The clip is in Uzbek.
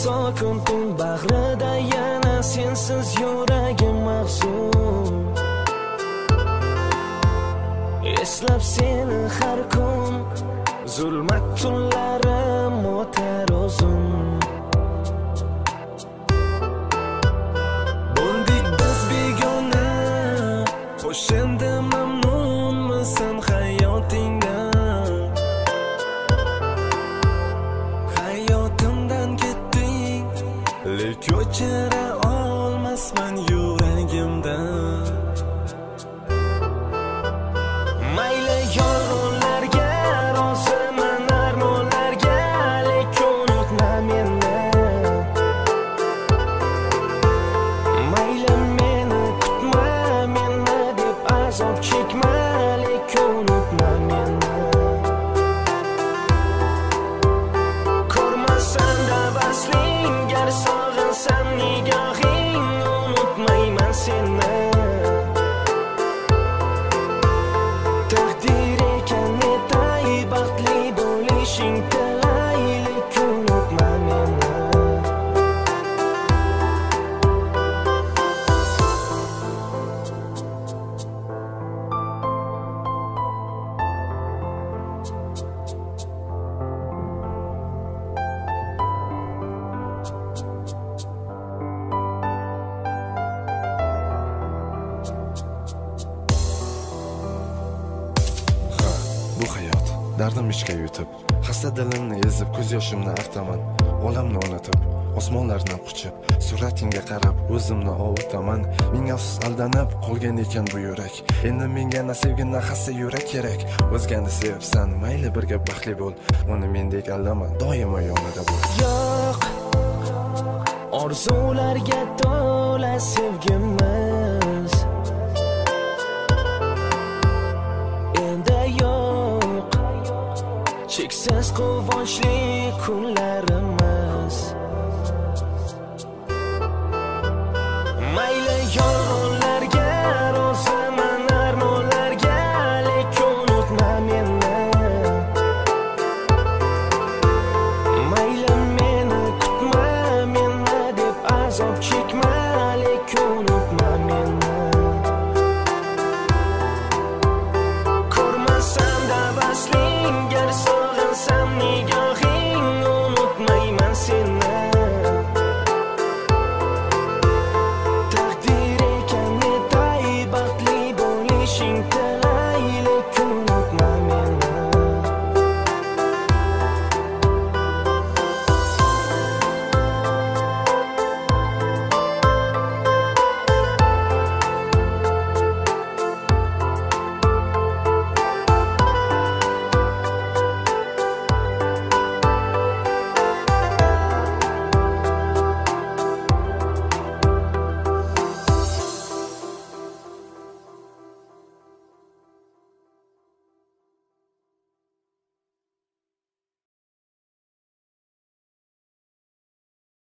sokin tun bag'rida yana sensiz yuragim mahzun. Eslab seni har kun, zulmat tunlarim o'tar uzun. Bo'ldik biz begona, xo'sh endi mamnunmisan hayotingdan? Hayotimdan ketding, lek o'chira olmasman yuragimdan. Mayli yolg'onlarga, roziman armonlarga, lek unutma meni. Mayli meni kutma, meni deb azob chekma, lek unutma meni. Ko'rmasam-da basling, gar sog'insam nigohing, unutmayman seni. Taqdir ekan etay, baxtli bo'lishing tilay, lek unutma meni. Bu hayot, dardim ichga yutib, xasta dilimni ezib, ko'z yoshimni artaman, olamni unutib, osmonlardan quchib, suratingga qarab o'zimni ovutaman. Ming afsus aldanib qolgan ekan bu yurak. Endi menga nasibgina xasta yurak kerak. O'zgani sevibsan, mayli birga baxtli bo'l, uni mendek aldama, doimo yonida bo'l. Yo'q, orzularga to'la sevgimiz. Endi yo'q, cheksiz quvonchli kunlar.